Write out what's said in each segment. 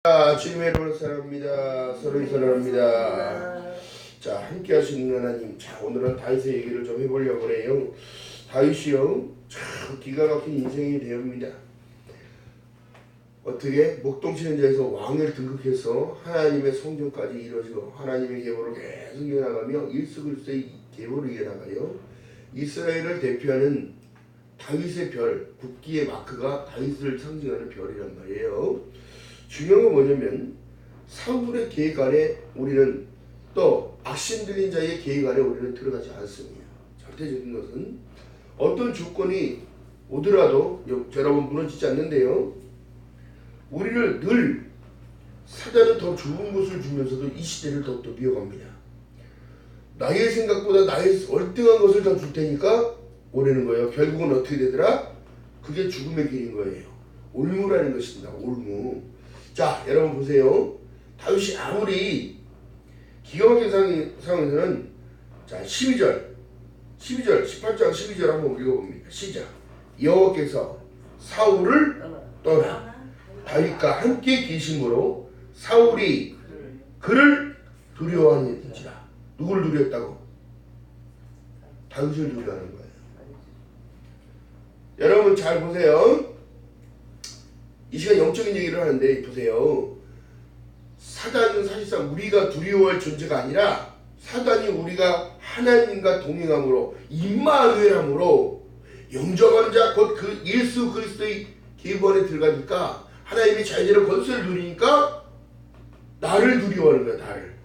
주님의 이름으로 사랑합니다. 서로 사랑합니다. 자, 함께 하시는 하나님. 자, 오늘은 다윗의 얘기를 좀 해보려고 해요. 다윗이요, 참 기가 막힌 인생이 되옵니다. 어떻게 목동치는 자에서 왕을 등극해서 하나님의 성전까지 이루어지고 하나님의 계보를 계속 이어나가며 예수 그리스도의 계보를 이어나가요. 이스라엘을 대표하는 다윗의 별, 국기의 마크가 다윗을 상징하는 별이란 말이에요. 중요한 건 뭐냐면 사울의 계획 안에 우리는, 또 악신 들린 자의 계획 안에 우리는 들어가지 않습니다. 절대적인 것은 어떤 조건이 오더라도 여러분 무너지지 않는데요. 우리를 늘 사단은 더 좋은 것을 주면서도 이 시대를 더욱더 미워갑니다. 나의 생각보다 나의 월등한 것을 더 줄 테니까 오래는 거예요. 결국은 어떻게 되더라? 그게 죽음의 길인 거예요. 올무라는 것입니다. 올무. 자, 여러분 보세요. 다윗이 아무리 기가 막힌 상황에서는, 자, 18장 12절 한번 읽어봅니다. 시작. 여호와께서 사울을 떠나 다윗과 함께 계심으로 사울이 그를 두려워하는지라. 누구를 두려웠다고? 다윗을 두려워하는 거예요. 여러분 잘 보세요. 이 시간 영적인 얘기를 하는데 보세요. 사단은 사실상 우리가 두려워할 존재가 아니라, 사단이 우리가 하나님과 동행함으로, 임마누엘함으로, 영접하는 자 곧 그 예수 그리스도의 계보 안에 들어가니까 하나님의 자녀를 권세를 누리니까 나를 두려워하는 거야. 나를.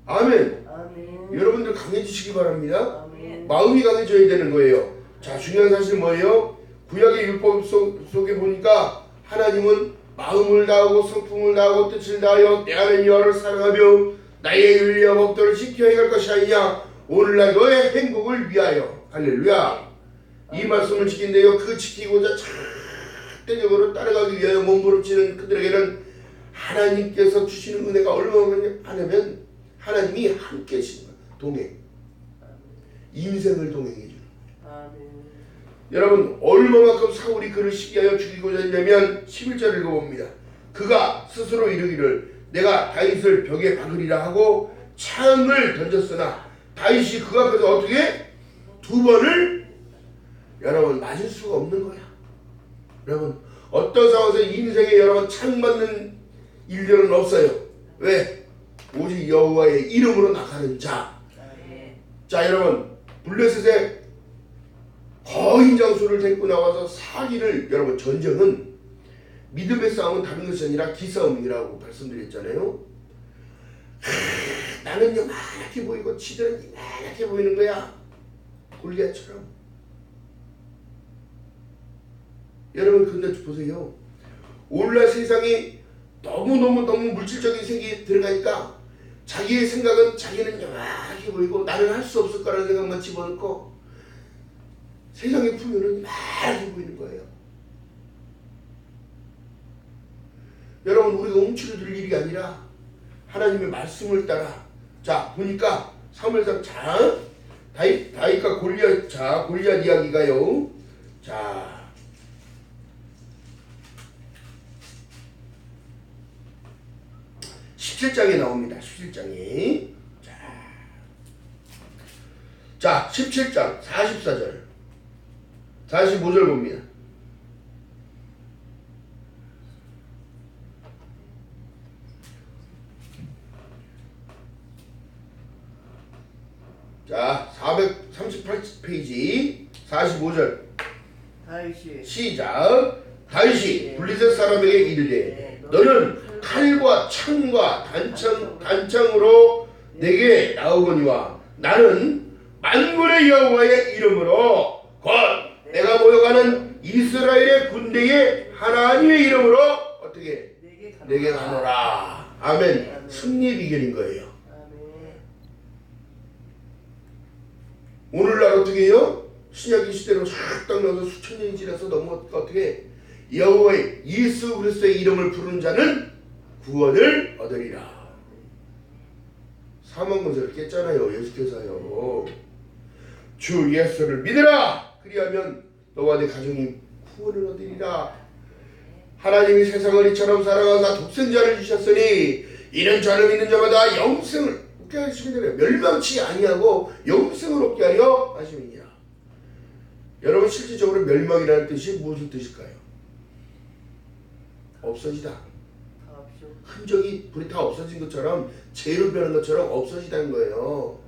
아멘. 아멘. 여러분들 강해지시기 바랍니다. 아멘. 마음이 강해져야 되는 거예요. 자, 중요한 사실은 뭐예요? 구약의 율법 속에 보니까 하나님은 마음을 다하고 성품을 다하고 뜻을 다하여 내 하나님 여호와를 사랑하며 나의 윤리와 법도를 지켜 행할 것이 아니냐. 오늘날 너의 행복을 위하여. 할렐루야. 이 말씀을 지킨대요. 그 지키고자 절대적으로 따라가기 위하여 몸부림치는 그들에게는 하나님께서 주시는 은혜가 얼마나 하냐면 하나님이 함께 하시는 거예요. 동행. 인생을 동행해 주는 거예요. 여러분, 얼마만큼 사울이 그를 시기하여 죽이고자 했냐면 11절 읽어봅니다. 그가 스스로 이르기를 내가 다윗을 벽에 박으리라 하고 창을 던졌으나 다윗이 그 앞에서 어떻게? 두 번을 여러분 맞을 수가 없는 거야. 여러분, 어떤 상황에서 인생에 여러분 창 맞는 일들은 없어요. 왜? 오직 여호와의 이름으로 나가는 자. 자, 여러분, 블레셋의 거인 장수를 데리고 나와서 사기를, 여러분, 전쟁은 믿음의 싸움은 다른 것이 아니라 기싸움이라고 말씀드렸잖아요. 나는 요만하게 보이고 지들은 이만하게 보이는 거야. 골리앗처럼. 여러분, 근데 보세요. 오늘날 세상이 너무 물질적인 세계에 들어가니까 자기의 생각은 자기는 요만하게 보이고 나는 할 수 없을 거라는 생각만 집어넣고 세상의 풍요는 이만하게 보이는 거예요. 여러분, 우리가 움츠려 들 일이 아니라 하나님의 말씀을 따라. 자, 보니까 사무엘상 다윗과 골리앗. 자, 골리앗 이야기가요. 자, (17장에) 나옵니다. 17장이. 자, 17장 44절 45절 봅니다. 자, 438페이지 45절 다윗이 시작. 다윗이 블레셋 사람에게 이르되 너는 칼과 창과 단창으로 내게 나오거니와 나는 만군의 여호와의 이름으로 곧 내가 모여가는 이스라엘의 군대의 하나님의 이름으로 어떻게? 내게 가노라. 아멘. 승리의 비결인 거예요. 오늘날 어떻게 해요? 신약의 시대로 싹딱 나서 수천 년이 지나서 어떻게? 여호와의 예수 그리스도의 이름을 부르는 자는 구원을 얻으리라. 사망권세를 깼잖아요. 예수께서요. 주 예수를 믿으라. 그리하면 너와 내 가정이 구원을 얻으리라. 하나님이 세상을 이처럼 사랑하사 독생자를 주셨으니 이는 저를 믿는 자마다 영생을 얻게 하시기 전에 멸망치 아니하고 영생을 얻게 하려 하심이니라. 여러분 실질적으로 멸망이라는 뜻이 무슨 뜻일까요? 없어지다. 흔적이 불이 다 없어진 것처럼 재로 변한 것처럼 없어지다는 거예요.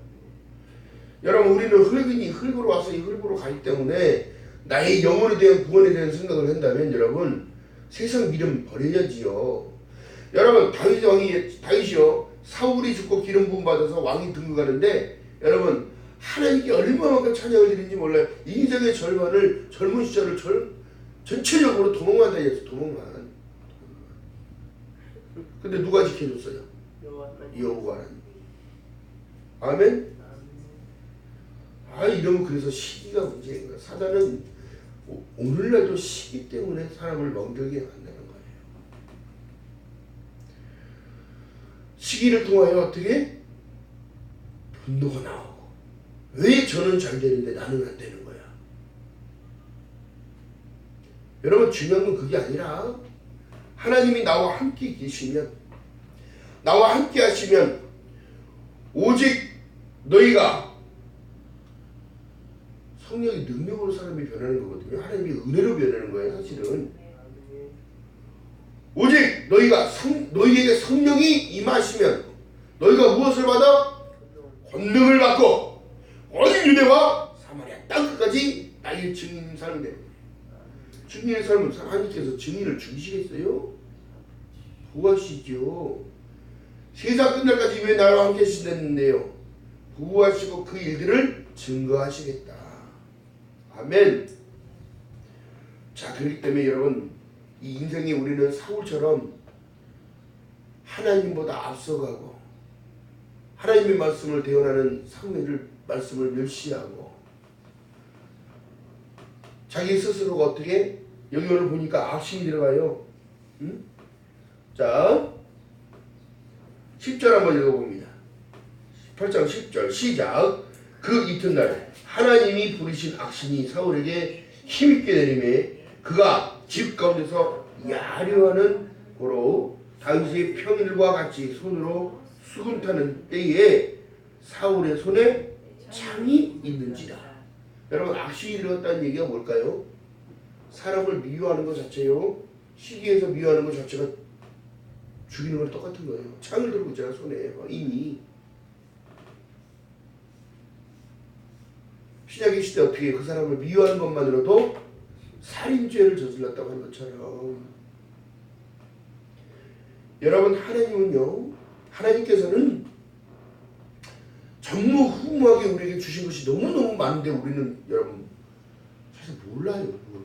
여러분 우리는 흙이니 흙으로 와서 이 흙으로 가기 때문에 나의 영혼에 대한 구원에 대한 생각을 한다면 여러분 세상 미련 버려야지요. 여러분 다윗이요 사울이 죽고 기름 부음 받아서 왕이 등극하는데 여러분 하나님께 얼마만큼 찬양을 드리는지 몰라요. 인생의 절반을 젊은 시절을 전체적으로 도망만 다녔어. 도망만. 근데 누가 지켜줬어요? 여호와 하나님. 아멘. 이러면 그래서 시기가 문제인 거야. 사단은 오늘날도 시기 때문에 사람을 멍들게 만드는 거예요. 시기를 통하여 어떻게? 분노가 나오고 왜 저는 잘 되는데 나는 안 되는 거야. 여러분 중요한 건 그게 아니라 하나님이 나와 함께 계시면 나와 함께 하시면 오직 너희가 성령의 능력으로 사람이 변하는 거거든요. 하나님이 은혜로 변하는 거예요. 사실은 오직 너희에게 성령이 임하시면 너희가 무엇을 받아? 권능을 받고 온 유대와 사마리아 땅끝까지 나의 증인 사는 데 증인의 삶은 하나님께서 증인을 죽이시겠어요? 부하시죠. 세상 끝날까지 왜 나와 함께 하시는데요? 부하시고 그 일들을 증거하시겠다. 아멘. 자, 그렇기 때문에 여러분 이 인생에 우리는 사울처럼 하나님보다 앞서가고 하나님의 말씀을 대언하는 사무엘을 말씀을 멸시하고 자기 스스로가 어떻게 여기 오늘 보니까 악심이 들어가요. 응? 자 10절 한번 읽어봅니다. 8장 10절 시작. 그 이튿날 하나님이 부리신 악신이 사울에게 힘있게 내림에 그가 집 가운데서 야려하는 고로 다윗의 평일과 같이 손으로 수금 타는 때에 사울의 손에 창이 있는지라. 여러분 악신이 들어갔다는 얘기가 뭘까요? 사람을 미워하는 것 자체요. 시기에서 미워하는 것 자체가 죽이는 걸 똑같은 거예요. 창을 들고 있잖아 손에 이미. 신약의 시대 어떻게 그 사람을 미워하는 것만으로도 살인죄를 저질렀다고 하는 것처럼 여러분 하나님은요 하나님께서는 전무후무하게 우리에게 주신 것이 너무너무 많은데 우리는 여러분 사실 몰라요. 그걸.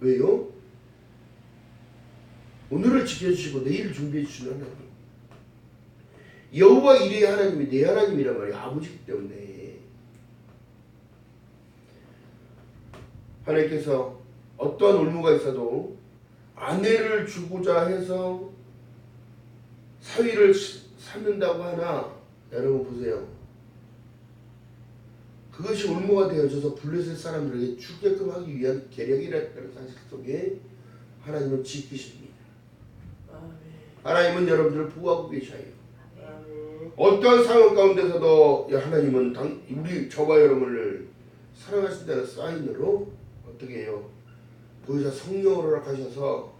왜요? 오늘을 지켜주시고 내일을 준비해 주시는 하나님 여호와 이레의 하나님이 내 하나님이란 말이에요. 아버지이기 때문에 하나님께서 어떠한 올무가 있어도 아내를 주고자 해서 사위를 삼는다고 하나 여러분 보세요. 그것이 올무가 되어져서 블레셋 사람들에게 죽게끔 하기 위한 계략이라는 사실 속에 하나님은 지키십니다. 하나님은 여러분들을 보호하고 계셔요. 어떠한 상황 가운데서도 하나님은 저와 여러분을 사랑하신다는 사인으로 어떻게 해요? 보이사 성령을 허락하셔서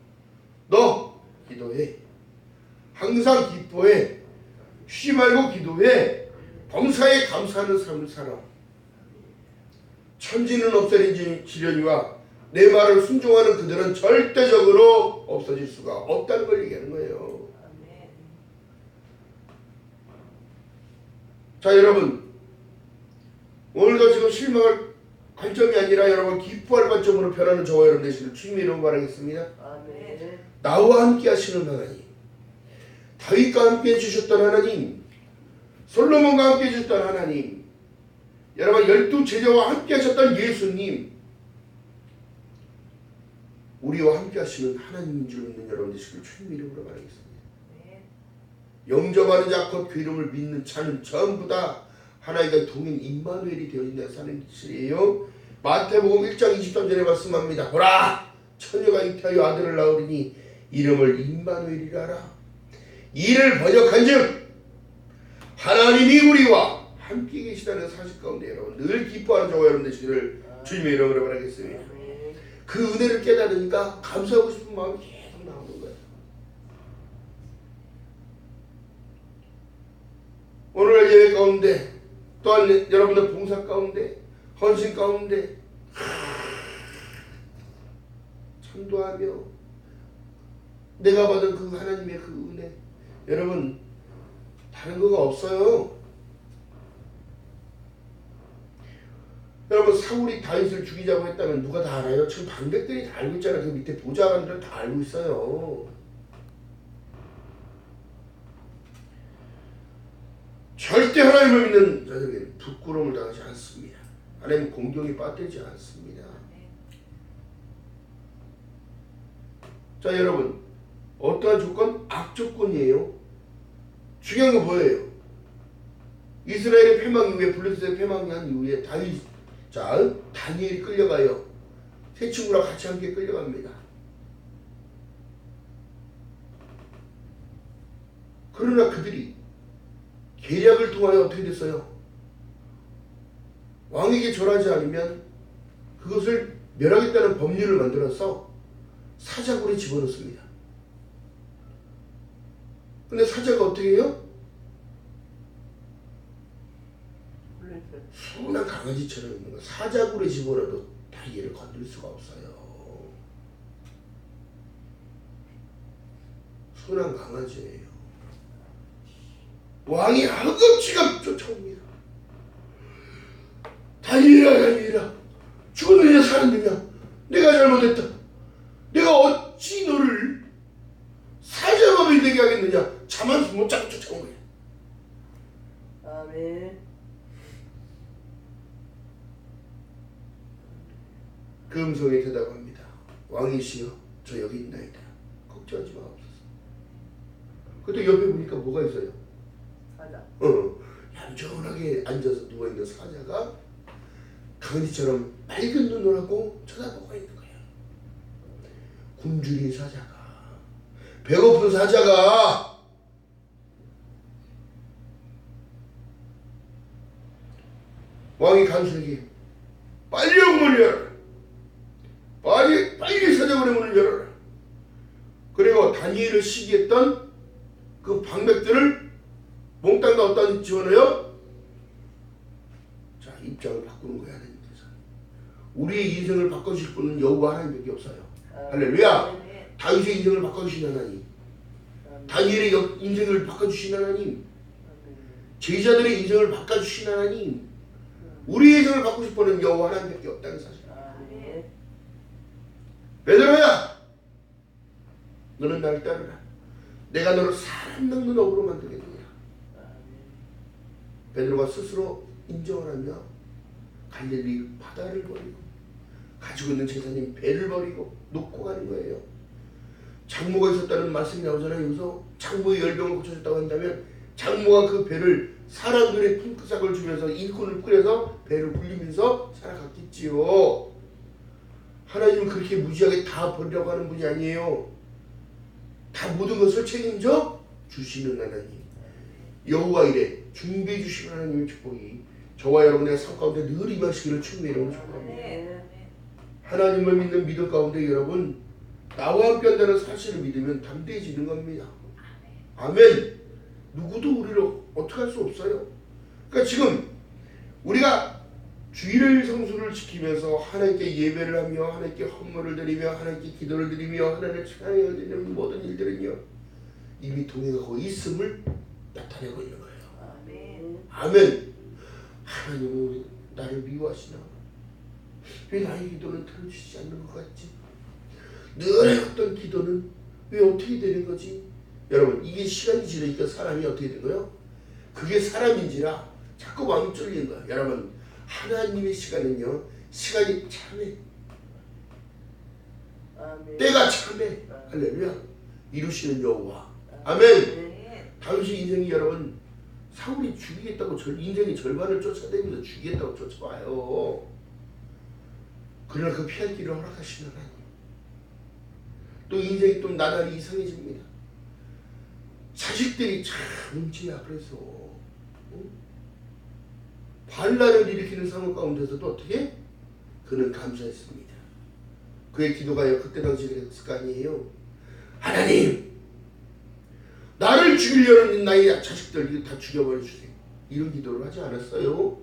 너 기도해. 항상 기뻐해. 쉬지 말고 기도해. 범사에 감사하는 삶을 살아. 천지는 없어지려니와 내 말을 순종하는 그들은 절대적으로 없어질 수가 없다는 걸 얘기하는 거예요. 자 여러분 오늘도 지금 실망할 관점이 아니라 여러분 기뻐할 관점으로 변하는 저와 여러분 되시길 주님의 이름으로 바라겠습니다. 아멘. 나와 함께 하시는 하나님, 다윗과 함께 해주셨던 하나님, 솔로몬과 함께 해주셨던 하나님, 여러분 12 제자와 함께 하셨던 예수님, 우리와 함께 하시는 하나님인 줄 믿는 여러분 되시길 주님의 이름으로 바라겠습니다. 영접하는 자 곧 그 이름을 믿는 자는 전부 다 하나님과 동행 임마누엘이 되어진다 사는 것이에요. 마태복음 1장 23절에 말씀합니다. 보라 처녀가 잉태하여 아들을 낳으리니 이름을 임마누엘이라 하라. 이를 번역한즉 하나님이 우리와 함께 계시다는 사실 가운데 여러분 늘 기뻐하는 저와 여러분 되시기를 주님의 이름으로 바라겠습니다. 그 은혜를 깨달으니까 감사하고 싶은 마음이 계속 나오는 거예요. 오늘날 예배 가운데 또한 여러분들 봉사 가운데 헌신 가운데 찬도하며 내가 받은 그 하나님의 그 은혜 여러분 다른 거가 없어요. 여러분 사울이 다윗을 죽이자고 했다면 누가 다 알아요? 지금 방백들이 다 알고 있잖아요. 그 밑에 보좌관들은 다 알고 있어요. 절대 하나님을 믿는 자들에게 부끄러움을 당하지 않습니다. 하나님 공경에 빠뜨리지 않습니다. 자 여러분 어떠한 조건? 악조건이에요. 중요한 건 뭐예요? 이스라엘의 패망 이후에 블레셋의 패망한 이후에 다니엘이 끌려가요. 세 친구랑 같이 함께 끌려갑니다. 그러나 그들이 계략을 통하여 어떻게 됐어요? 왕에게 절하지 않으면 그것을 멸하겠다는 법률을 만들어서 사자굴에 집어넣습니다. 근데 사자가 어떻게 해요? 순한 강아지처럼 있는 거. 사자굴에 집어넣어도 다리를 건들 수가 없어요. 순한 강아지예요. 왕이 허겁지겁 쫓아옵니다. 다니엘아 죽었느냐 살았느냐 내가 잘못했다. 내가 어찌 너를 사자범이 되게 하겠느냐. 자만수 못 잡고 쫓아온 거예요. 아멘. 그 음성에 대답합니다. 왕이시여 저 여기 있나이다. 걱정하지 마옵소서. 그때 옆에 보니까 뭐가 있어요? 사자. 얌전하게 앉아서 누워있는 사자가 강아지처럼 맑은 눈을 하고 쳐다보고 있는 거예요. 굶주린 사자가 배고픈 사자가 왕이 간수에게 빨리 문을 열어라. 빨리 사자굴의 문을 열어라. 그리고 다니엘을 시기했던 그 방백들을 몽땅 다 어디다 집어넣어요? 자, 입장을 바꾸는 거야. 하나님께서 우리의 인생을 바꿔주실 분은 여호와 하나님밖에 없어요. 할렐루야. 다윗의 인생을 바꿔주신 하나님, 다니엘의 인생을 바꿔주신 하나님, 제자들의 인생을 바꿔주신 하나님, 우리의 인생을 바꾸실 분은 여호와 하나님밖에 없다는 사실. 베드로야 너는 나를 따르라. 내가 너를 사람 낚는 어부로 만들겠느냐. 베드로가 스스로 인정을 하며 갈릴리 바다를 버리고 가지고 있는 제사님 배를 버리고 놓고 가는 거예요. 장모가 있었다는 말씀이 나오잖아요. 여기서 장모의 열병을 고쳐줬다고 한다면 장모가 그 배를 사람들의 품삯을 주면서 일꾼을 꾸려서 배를 굴리면서 살아갔겠지요. 하나님은 그렇게 무지하게 다 버리려고 하는 분이 아니에요. 다 모든 것을 책임져 주시는 하나님. 여호와 이래 준비해 주시는 하나님의 축복이 저와 여러분의 삶 가운데 늘 임하시기를 주님의 이름으로 축복합니다. 하나님을 믿는 믿음 가운데 여러분 나와 함께 한다는 사실을 믿으면 담대해지는 겁니다. 아멘. 누구도 우리를 어떻게 할 수 없어요. 그러니까 지금 우리가 주일의 성수를 지키면서 하나님께 예배를 하며 하나님께 헌물을 드리며 하나님께 기도를 드리며 하나님을 찬양해야 되는 모든 일들은요 이미 동행하고 있음을 나타내고 있는 거예요. 아멘. 아멘. 하나님은 왜 나를 미워하시나? 왜 나의 기도는 들어주시지 않는 것 같지? 늘 해왔던 기도는 왜 어떻게 되는 거지? 여러분 이게 시간이 지나니까 사람이 어떻게 된 거예요? 그게 사람인지라 자꾸 마음이 쫄리는 거야. 여러분 하나님의 시간은요 시간이 참해. 아멘. 때가 참해. 할렐루야. 이루시는 여호와. 아멘. 다윗의 인생이 여러분 사울이 죽이겠다고 인생의 절반을 쫓아다니면서 죽이겠다고 쫓아와요. 그러나 그 피할 길을 허락하시는 하나님. 또 인생이 또 나날이 이상해집니다. 자식들이 참 문제야. 그래서 반란을 일으키는 상황 가운데서도 어떻게? 그는 감사했습니다. 그의 기도가요 그때 당시에 그랬을 거 아니에요. 하나님, 나를 죽이려는 나의 자식들 다 죽여버려 주세요. 이런 기도를 하지 않았어요.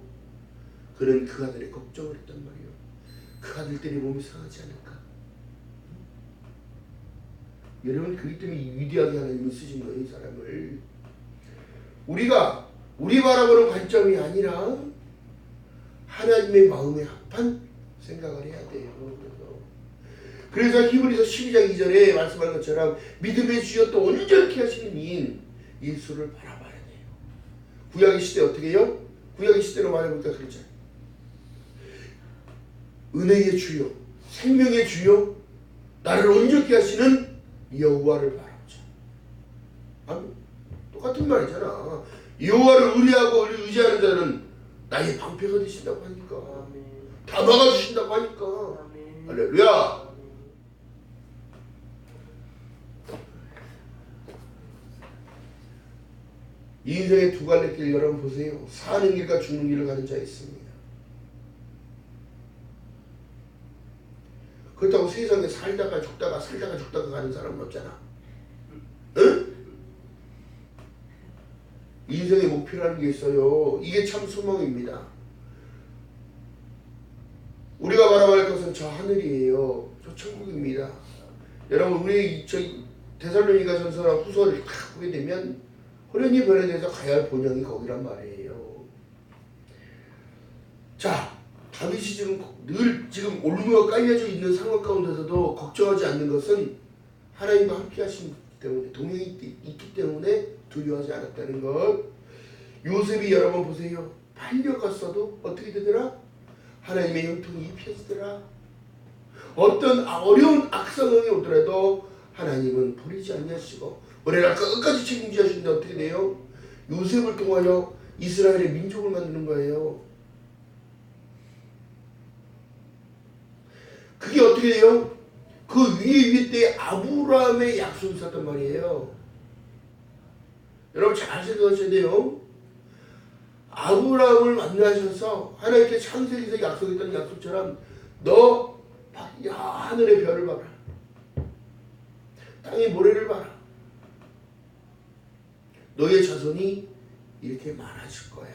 그는 그 아들의 걱정을 했단 말이에요. 그 아들들이 몸이 상하지 않을까? 여러분, 그렇기 때문에 위대하게 하나님이 쓰신 거예요. 이 사람을. 우리가 우리 바라보는 관점이 아니라 하나님의 마음에 합한 생각을 해야 돼요. 그래서 히브리서 12장 2절에 말씀한 것처럼 믿음의 주여 또 온전케 하시는 이인 예수를 바라봐야 돼요. 구약의 시대 어떻게 해요? 구약의 시대로 말해보니까 그렇죠. 은혜의 주여, 생명의 주여, 나를 온전케 하시는 여호와를 바라보자. 아니, 똑같은 말이잖아. 여호와를 의뢰하고 의지하는 자는 나의 방패가 되신다고 하니까, 다 막아주신다고 하니까. 할렐루야. 이 인생의 두 갈래 길 여러분 보세요. 사는 길과 죽는 길을 가는 자 있습니다. 그렇다고 세상에 살다가 죽다가 가는 사람은 없잖아. 응? 인생의 목표라는 게 있어요. 이게 참 소망입니다. 우리가 바라볼 것은 저 하늘이에요. 저 천국입니다. 여러분, 우리 저희 데살로니가 전서나 후서를 딱 보게 되면 호련히 변해서 가야 할 본향이 거기란 말이에요. 자, 다윗이 지금 늘 지금 올무가 깔려져 있는 상황 가운데서도 걱정하지 않는 것은 하나님과 함께 하시기 때문에, 동행이 있기 때문에 두려워하지 않았다는 것. 요셉이 여러분 보세요. 팔려갔어도 어떻게 되더라? 하나님의 형통이 입혀지더라. 어떤 어려운 악상황이 오더라도 하나님은 버리지 않으시고 뭐래라 끝까지 책임지시는데 어떻게 돼요? 요셉을 통하여 이스라엘의 민족을 만드는 거예요. 그게 어떻게 돼요? 그 위에 때 아브라함의 약속이 있었단 말이에요. 여러분 잘 생각하셔야 돼요. 아브라함을 만나셔서 하나님께 창세기에서 약속했던 약속처럼 너 하늘의 별을 봐라. 땅의 모래를 봐라. 너의 자손이 이렇게 많아질 거야.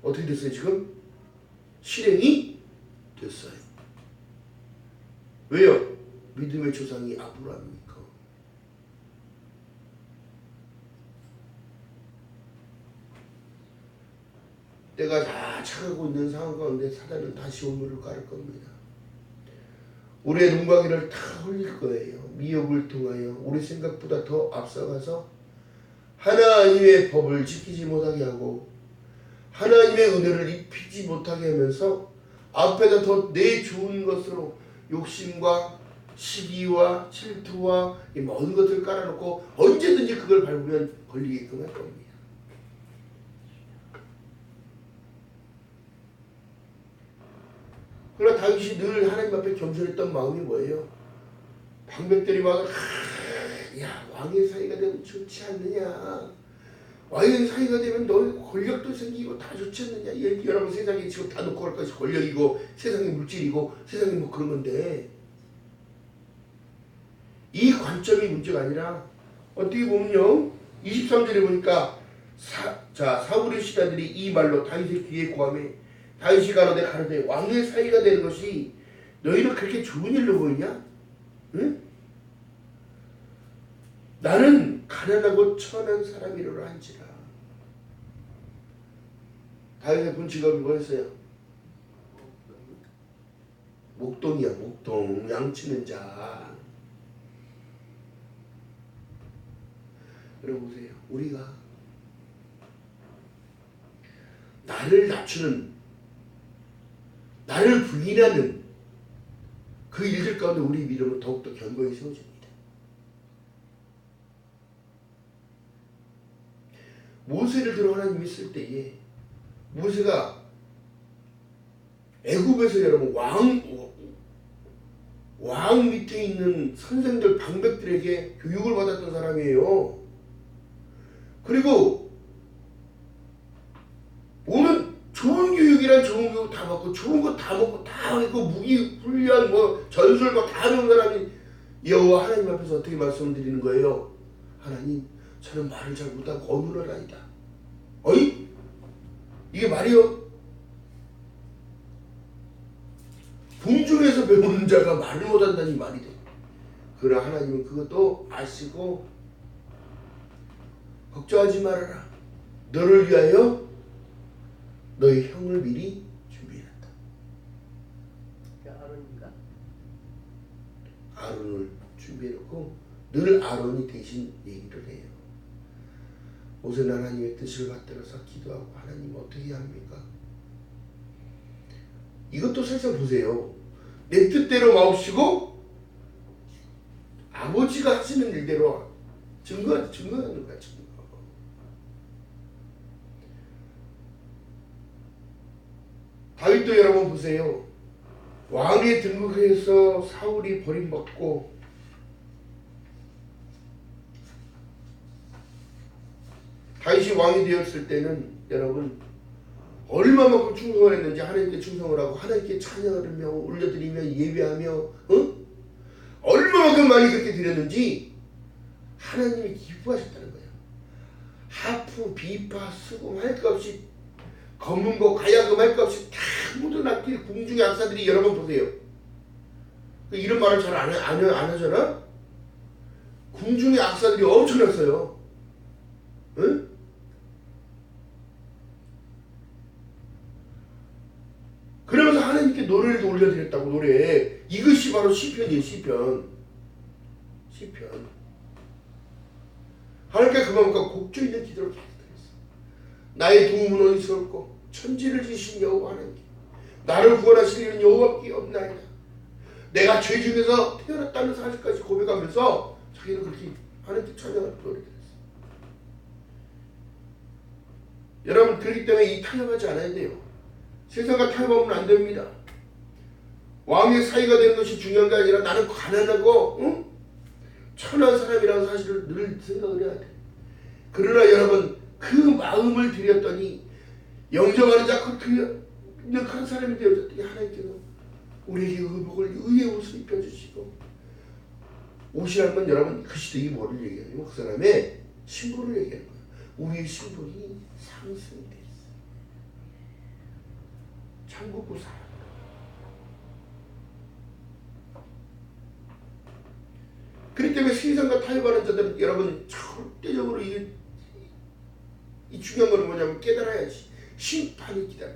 어떻게 됐어요 지금? 실행이 됐어요. 왜요? 믿음의 조상이 아브라함이니까. 때가 다 차가고 있는 상황 가운데 사단은 다시 오물을 깔을 겁니다. 우리의 눈과 귀를 다 흘릴 거예요. 미혹을 통하여 우리 생각보다 더 앞서가서 하나님의 법을 지키지 못하게 하고 하나님의 은혜를 입히지 못하게 하면서 앞에다 더 내 좋은 것으로 욕심과 시기와 질투와 이 모든 것을 깔아놓고 언제든지 그걸 밟으면 걸리게끔 할 겁니다. 그러나 다윗이 늘 하나님 앞에 겸손했던 마음이 뭐예요? 방백들이 와서 야, 왕의 사이가 되면 좋지 않느냐, 왕의 사이가 되면 너 권력도 생기고 다 좋지 않느냐. 여러분 세상에 지금 다 놓고 갈 것이 권력이고 세상의 물질이고 세상에 뭐 그런 건데, 이 관점이 문제가 아니라 어떻게 보면요 23절에 보니까 사울의 신하들이 이 말로 다윗의 귀에 고하매 다윗이 가로되 왕의 사이가 되는 것이 너희는 그렇게 좋은 일로 보이냐? 응? 나는 가난하고 천한 사람이로라 한지라. 다윗의 본 직업이 뭐였어요? 목동이야. 목동. 양치는 자. 여러분 보세요. 우리가 나를 낮추는, 나를 부인하는 그 일들 가운데 우리 믿음은 더욱더 견고히 세워집니다. 모세를 들어 하나님이 쓸 때에 모세가 애굽에서 여러분 왕 밑에 있는 선생들 방백들에게 교육을 받았던 사람이에요. 그리고 모든 좋은 교육이란 좋은 교육 다 받고 좋은 거 다 먹고 다 있고 무기 훈련 뭐 전술 뭐 다 배운 사람이 여호와 하나님 앞에서 어떻게 말씀을 드리는 거예요? 하나님, 저는 말을 잘 못하고 어눌한 아이다. 어이? 이게 말이요? 궁중에서 배우는 자가 말을 못한다니 말이 돼. 그러나 하나님은 그것도 아시고 걱정하지 말아라. 너를 위하여 너의 형을 미리 준비해놨다. 아론인가? 아론을 준비해놓고 늘 아론이 대신 얘기를 해요. 모세는 하나님의 뜻을 받들어서 기도하고 하나님 어떻게 해야 합니까? 이것도 살짝 보세요. 내 뜻대로 마옵시고 아버지가 하시는 일대로 증거하는 거야. 증거. 다윗도 여러분 보세요. 왕에 등극해서 사울이 버림받고 다윗이 왕이 되었을 때는 여러분 얼마만큼 충성을 했는지 하나님께 충성을 하고 하나님께 찬양을 하며 올려드리며 예배하며 얼마만큼 많이 그렇게 드렸는지 하나님이 기뻐하셨다는 거예요. 하프, 비파, 수금 할 것 없이 검은고 가야금 할 것 없이 다 모든 악기를 궁중의 악사들이 여러 번 보세요. 이런 말을 잘 안 하잖아. 궁중의 악사들이 엄청났어요. 응? 그러면서 하나님께 노래를 올려드렸다고. 노래. 이것이 바로 시편이에요. 시편. 하나님께 그만큼 곡조 있는 기도를 부탁드렸어. 나의 도움은 어디서 올고 천지를 지으신 여호와 하나님께 나를 구원하시는 여호와께 없나이다. 내가 죄 중에서 태어났다는 사실까지 고백하면서 자기는 그렇게 하나님께 찬양을 노래드렸어. 여러분, 그렇기 때문에 이 타협하지 않아야 돼요. 세상과 타협하면 안 됩니다. 왕의 사이가 되는 것이 중요한 게 아니라 나는 가난하고 천한 사람이라는 사실을 늘 생각을 해야 돼. 그러나 여러분, 그 마음을 드렸더니 영접하는 자 그 능력한 사람이 되어졌더니 하나님께서 우리에게 의복을 의의 옷을 입혀주시고, 옷이라는 건 여러분 그 시대에 뭐를 얘기하냐면 그 사람의 신분을 얘기하는 거예요. 우리의 신분이 상승돼 있어요. 천국구 사람. 그렇기 때문에 세상과 타협하는 자들은 여러분 절대적으로 이 중요한 건 뭐냐면 깨달아야지. 심판이 기다려.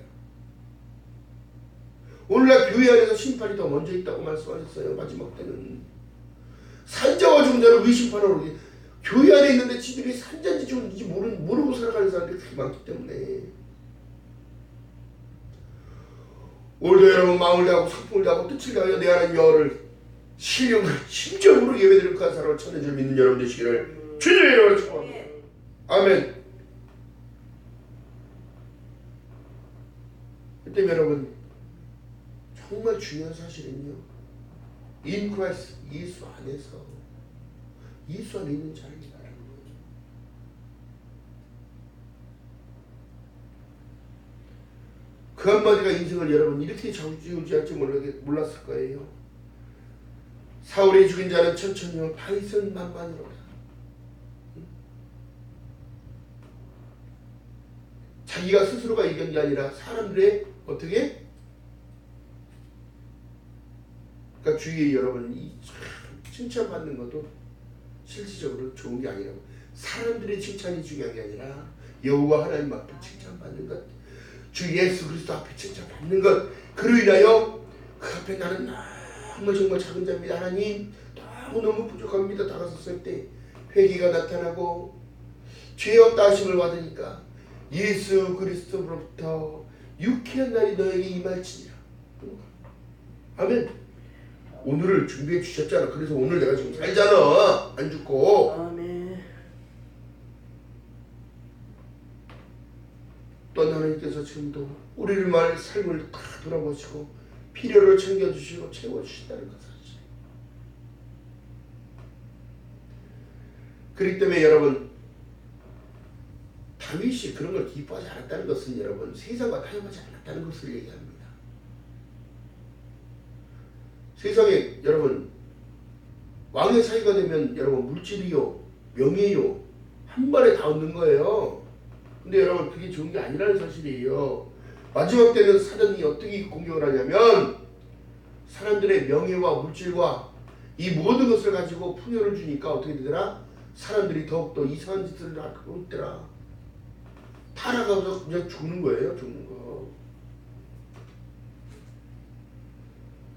오늘날 교회 안에서 심판이 더 먼저 있다고 말씀하셨어요. 마지막 때는 산자와 종자를 왜 심판하러 그러지? 교회 안에 있는데 지들이 산자인지 종인지 모르고 살아가는 사람들이 그렇게 많기 때문에 오늘도 여러분 마음을 다하고 성품을 다하고 뜻을 다하여 내 하나님 여호와를 신령과 진정으로 예배드릴 그 사람을 찾는 줄 믿는 여러분 되시기를 주님의 이름으로 축원합니다. 아멘. 그때 여러분 정말 중요한 사실은요, in Christ, 예수 안에서 예수 안에 있는 자를 말하는 거예요. 그 한마디가 인생을 여러분 이렇게 좌우지우지할 줄 몰랐을 거예요. 사울이 죽인 자는 천천히요 다윗은 만만이로다. 자기가 스스로가 이긴 게 아니라 사람들의 어떻게? 그러니까 주위에 여러분 이 칭찬받는 것도 실질적으로 좋은 게 아니라고. 사람들의 칭찬이 중요한 게 아니라 여호와 하나님 앞에 칭찬받는 것, 주 예수 그리스도 앞에 칭찬받는 것, 그로 인하여 그 앞에 나는 정말 작은 자입니다. 하나님 너무 부족합니다. 다가섰을 때 회개가 나타나고 죄 없다 하심을 받으니까 예수 그리스도로부터 유쾌한 날이 너에게 임할지니라. 아멘. 오늘을 준비해 주셨잖아. 그래서 오늘 내가 지금 살잖아. 안 죽고. 아멘. 또 하나님께서 지금도 우리를 삶을 다 돌아보시고 필요를 챙겨주시고 채워주신다는 것 사실. 그렇기 때문에 여러분 다윗이 그런 걸 기뻐하지 않았다는 것은 여러분 세상과 타협하지 않았다는 것을 얘기합니다. 세상에 여러분 왕의 사이가 되면 여러분 물질이요 명예요 한 번에 다 얻는 거예요. 근데 여러분 그게 좋은 게 아니라는 사실이에요. 마지막 때는 사단이 어떻게 공격을 하냐면 사람들의 명예와 물질과 이 모든 것을 가지고 풍요를 주니까 어떻게 되더라? 사람들이 더욱더 이상한 짓을 하고 있더라. 타락하면서 그냥 죽는 거예요. 죽는 거.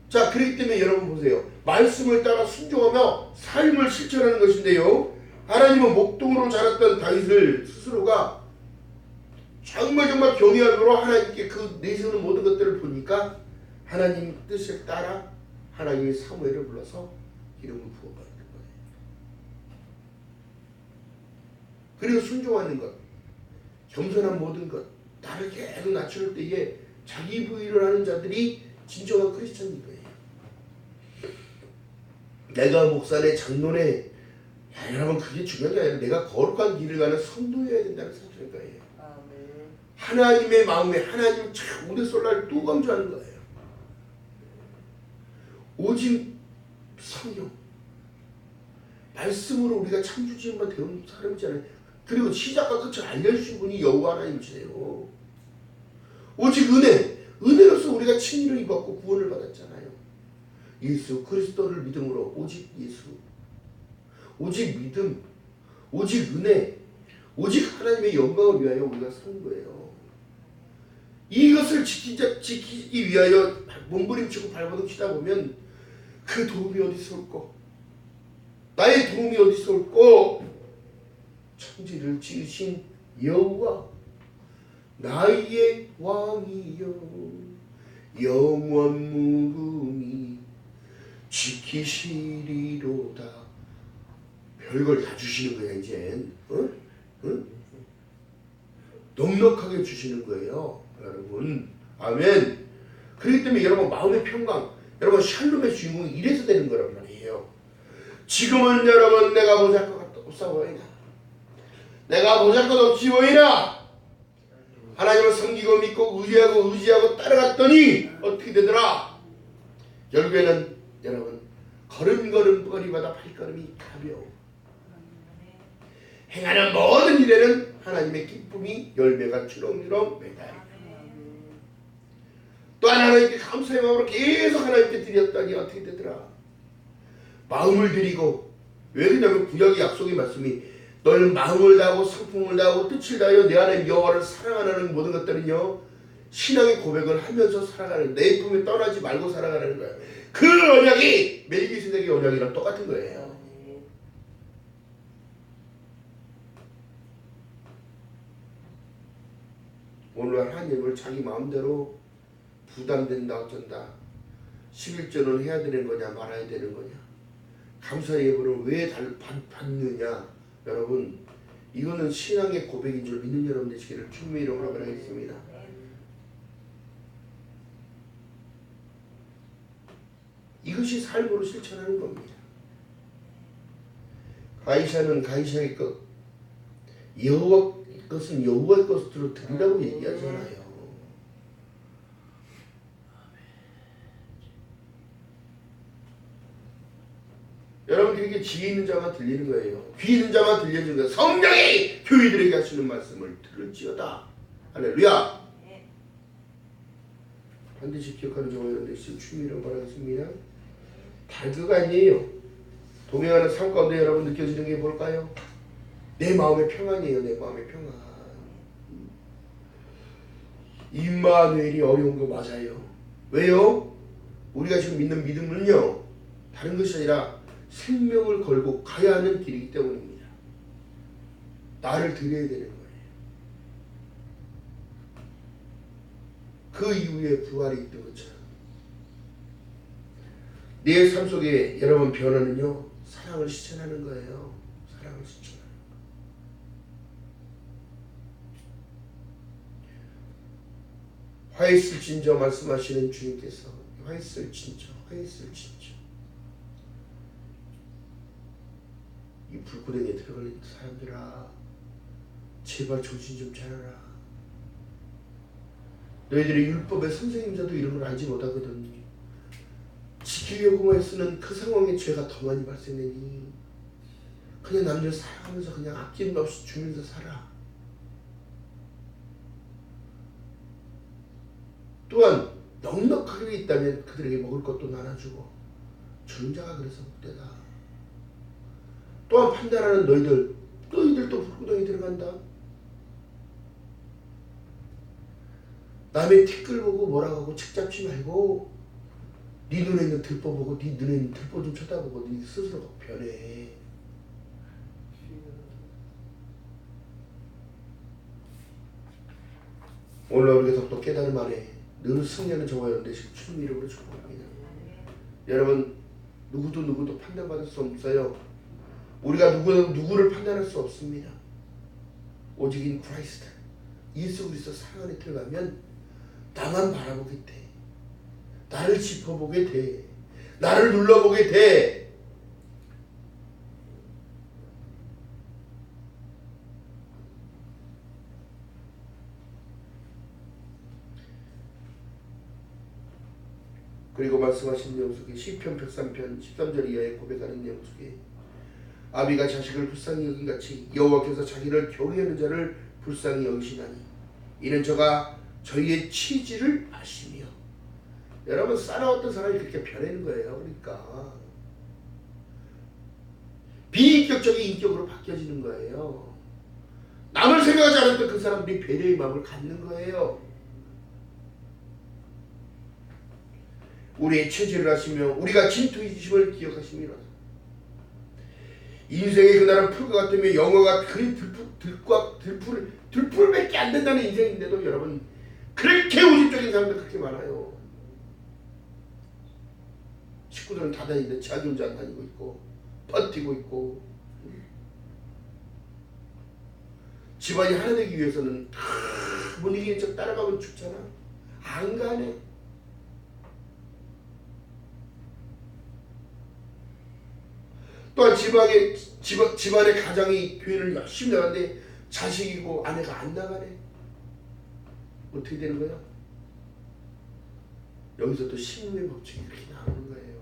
자, 그렇기 때문에 여러분 보세요. 말씀을 따라 순종하며 삶을 실천하는 것인데요. 하나님은 목동으로 자랐던 다윗을 스스로가 정말 경외함으로 하나님께 그 내세우는 모든 것들을 보니까 하나님 뜻을 따라 하나님이 사무엘을 불러서 이름을 부어받는 거예요. 그리고 순종하는 것, 겸손한 모든 것, 나를 계속 낮출 때에 자기 부인을 하는 자들이 진정한 크리스천인 거예요. 내가 목사네 장로네 여러분 그게 중요한 게 아니라 내가 거룩한 길을 가는 성도여야 된다는 사실인 거예요. 아멘. 하나님의 마음에 하나님 참 오랫솔날 또 강조하는 거예요. 오직 성령 말씀으로 우리가 창조지음만 배운 사람이잖아요. 그리고 시작과 끝을 알려주신 분이 여호와 하나님이세요. 오직 은혜로서 우리가 칭의를 입었고 구원을 받았잖아요. 예수 그리스도를 믿음으로 오직 예수 오직 믿음 오직 은혜 오직 하나님의 영광을 위하여 우리가 사는 거예요. 이것을 지키기 위하여 몸부림치고 발버둥치다 보면 그 도움이 어디서 올꼬? 나의 도움이 어디서 올꼬? 천지를 지으신 여호와 나의 왕이여 영원 무궁히 지키시리로다. 별걸 다 주시는 거야 이젠. 응? 넉넉하게 주시는 거예요 여러분. 아멘. 그렇기 때문에 여러분 마음의 평강 여러분 샬롬의 주인공이 이래서 되는 거란 말이에요. 지금은 여러분 내가 보잘것 없어 보이나 내가 보잘것 없이 보이나 하나님을 섬기고 믿고 의지하고 따라갔더니 어떻게 되더라? 결국에는 여러분 걸음걸음거리마다 발걸음이 가벼워 행하는 모든 일에는 하나님의 기쁨이 열매가 주렁주렁 매달려 또한 하나님께 감사의 마음으로 계속 하나님께 드렸더니 어떻게 되더라? 마음을 드리고 왜 그러냐면 구약의 약속의 말씀이 너는 마음을 다하고 성품을 다하고 뜻을 다하여 내 하나님 여호와를 사랑하는 모든 것들은요 신앙의 고백을 하면서 살아가는 내 품에 떠나지 말고 살아가는 거예요. 그 언약이 멜기세덱의 언약이랑 똑같은 거예요. 오늘 하나님을 자기 마음대로 부담된다 어쩐다 11조는 해야 되는 거냐 말아야 되는 거냐 감사의 예물을 왜 받느냐 여러분 이거는 신앙의 고백인 줄 믿는 여러분 되시기를 주님의 이름으로 바라겠습니다. 이것이 삶으로 실천하는 겁니다. 가이샤는 가이샤의 것 여호와 것은 여호와의 것으로 드리라고 얘기하잖아요. 여러분 그렇게 지혜 있는 자만 들리는 거예요. 귀 있는 자만 들려주는 거예요. 성령이 교회들에게 하시는 말씀을 들을지어다. 할렐루야. 반드시 기억하는 저와 여러분 되시길 주님이라고 말하겠습니다. 다그가 아니에요. 동행하는 삶 가운데 여러분 느껴지는 게 뭘까요? 내 마음의 평안이에요. 내 마음의 평안. 임마누엘이 어려운 거 맞아요. 왜요? 우리가 지금 믿는 믿음은요 다른 것이 아니라 생명을 걸고 가야 하는 길이기 때문입니다. 나를 드려야 되는 거예요. 그 이후에 부활이 있던 것처럼 내 삶 속에 여러분 변화는요 사랑을 실천하는 거예요. 사랑을 실천하는 거. 화 있을진저 말씀하시는 주님께서 화 있을진저 이 불구덩이에 들어가는 사람들아, 제발 정신 좀 차려라. 너희들의 율법의 선생님자도 이런 걸 알지 못하거든. 지키려고만 쓰는 그 상황에 죄가 더 많이 발생되니 그냥 남들 사랑하면서 그냥 아낌도 없이 주면서 살아. 또한 넉넉하게 있다면 그들에게 먹을 것도 나눠주고 주는 자가 그래서 복되다. 또한 판단하는 너희들도 불구덩이 들어간다. 남의 티끌 보고 뭐라고 하고 책 잡지 말고 네 눈에 있는 들보 보고 네 눈에 있는 들보 좀 쳐다보고 네 스스로가 변해. 오늘 우리가 더욱더 깨달음 안에 늘 승리하는 저와 여러분 되시길 주님 이름으로 축복합니다. 여러분 누구도 판단받을 수 없어요. 우리가 누구를 판단할 수 없습니다. 오직 인 크라이스트 예수 그리스도 사랑 안에 들어가면 나만 바라보게 돼. 나를 짚어보게 돼. 나를 눌러보게 돼. 그리고 말씀하신 내용 속에 시편 103편 13절 이하에 고백하는 내용 속에 아비가 자식을 불쌍히 여긴 같이 여호와께서 자기를 경외하는 자를 불쌍히 여기시나니 이는 저가 저희의 취지를 아시며. 여러분 쌓아왔던 사람이 그렇게 변하는 거예요. 그러니까 비인격적인 인격으로 바뀌어지는 거예요. 남을 생각하지 않았던 그 사람들이 배려의 마음을 갖는 거예요. 우리의 체질을 아시며 우리가 진토이심을 기억하심이라. 인생의 그날은 풀과 같으며 영어가 그리 들풀밖에 안 된다는 인생인데도 여러분 그렇게 우집적인 사람들 그렇게 많아요. 식구들은 다 다니는데 자기 혼자 안 다니고 있고 버티고 있고, 집안이 하나 되기 위해서는 못 이기는 척 따라가면 죽잖아. 안 가네. 또한 집안의 가장이 교회를 열심히 나가는데 자식이고 아내가 안 나가네. 어떻게 되는 거야? 여기서 또 심음의 법칙이 이렇게 나오는 거예요.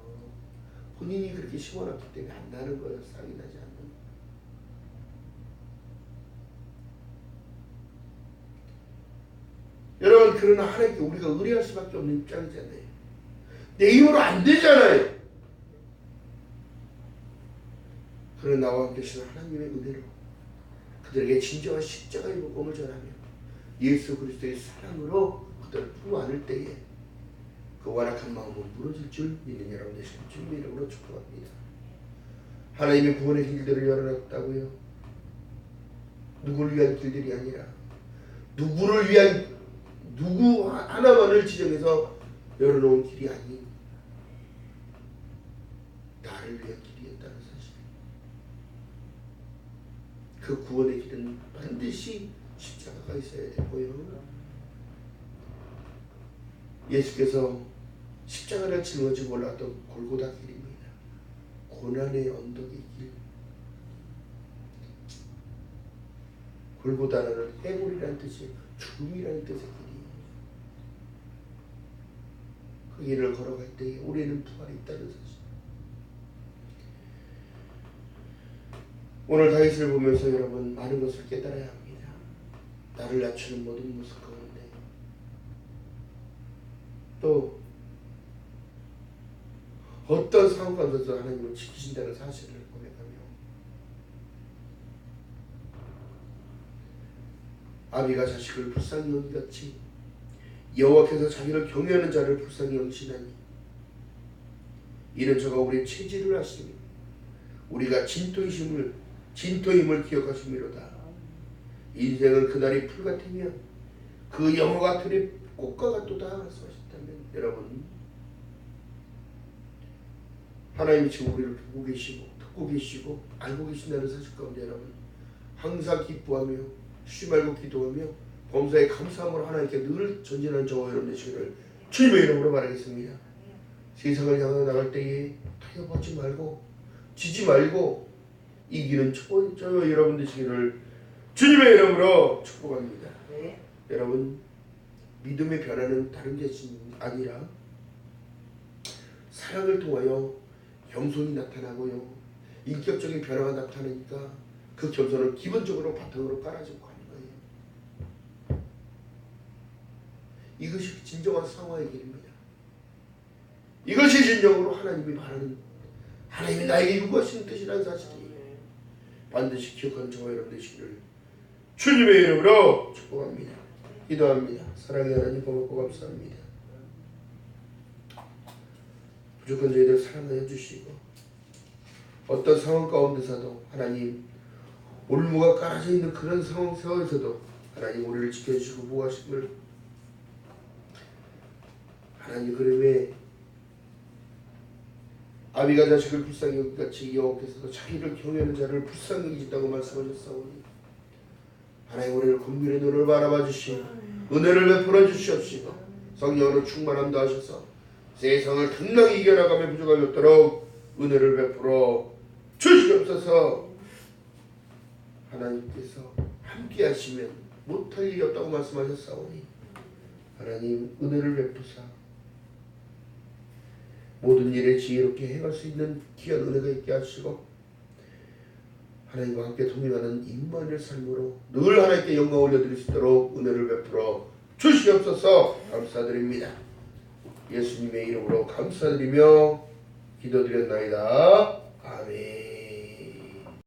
본인이 그렇게 심어놨기 때문에 안 나는 거예요. 싹이 나지 않는 거예요. 여러분 그러나 하나님께 우리가 의뢰할 수밖에 없는 입장이잖아요. 내 힘으로 안 되잖아요. 그러나 나와 함께 계시는 하나님의 은혜로 그들에게 진정한 십자가의 복음을 전하며 예수 그리스도의 사랑으로 그들을 품 안을 때에 그 완악한 마음은 무너질 줄 믿는 여러분 되시길 주님의 이름으로 축복합니다. 하나님의 구원의 길들을 열어놨다고요. 누구를 위한 길들이 아니라 누구를 위한 누구 하나만을 지정해서 열어놓은 길이 아닌 나를 위한 길이었다는 사실. 그 구원의 길은 반드시 십자가가 있어야 되고요. 예수께서 십자가를 짊어지고 올라갔던 골고다 길입니다. 고난의 언덕의 길. 골고다는 해골이라는 뜻이 죽음이라는 뜻의 길이에요. 그 길을 걸어갈 때에 우리는 부활이 있다는 사실. 오늘 다윗을 보면서 여러분 많은 것을 깨달아야 합니다. 나를 낮추는 모든 모습 가운데 또 어떤 상황 가운데서 하나님을 지키신다는 사실을 고백하며 아비가 자식을 불쌍히 여기같이 여호와께서 자기를 경외하는 자를 불쌍히 여기시나니 이는 저가 우리의 체질을 아시며 우리가 진토임을 기억하심이로다. 인생은 그날이 풀 같으며 그 영화가 들의 꽃과 같도다 말씀하셨다면 여러분 하나님이 지금 우리를 보고 계시고 듣고 계시고 알고 계신다는 사실 가운데 여러분 항상 기뻐하며 쉬지 말고 기도하며 범사에 감사함으로 하나님께 늘 전진하는 저와 여러분 되시기를 주님의 이름으로 바라겠습니다. 세상을 향해 나갈 때에 타협하지 말고 지지 말고 이기는 저와 여러분 되시기를 주님의 이름으로 축복합니다. 네. 여러분, 믿음의 변화는 다른 것이 아니라 사랑을 통하여 겸손이 나타나고요, 인격적인 변화가 나타나니까 그 겸손은 기본적으로 바탕으로 깔아지고 가는 거예요. 이것이 진정한 상화의 길입니다. 이것이 진정으로 하나님이 바라는, 하나님이 나에게 요구하시는 뜻이라는 사실이 반드시 기억하는 저와 여러분 되시기를 주님의 이름으로 축복합니다. 기도합니다. 사랑의 하나님, 고맙고 감사합니다. 무조건 저희들 사랑하여 주시고 어떤 상황 가운데서도 하나님, 올무가 깔아져 있는 그런 상황 속에서도 하나님 우리를 지켜주시고 보호하시길, 하나님, 그림에 아비가 자식을 불쌍히 여기같이 여호와께서도 자기를 경외하는 자를 불쌍히 여기신다고 말씀하셨사오니 하나님, 우리를 긍휼의 눈을 바라봐 주시고 은혜를 베풀어 주시옵시고 성령으로 충만함도 하셔서 세상을 당당히 이겨나가며 부족함이 없도록 은혜를 베풀어 주시옵소서. 하나님께서 함께 하시면 못할 일이 없다고 말씀하셨사오니 하나님, 은혜를 베푸사 모든 일에 지혜롭게 행할 수 있는 귀한 은혜가 있게 하시고 하나님과 함께 동행하는 임마누엘 삶으로 늘 하나님께 영광 올려드릴 수 있도록 은혜를 베풀어 주시옵소서. 감사드립니다. 예수님의 이름으로 감사드리며 기도드렸나이다. 아멘.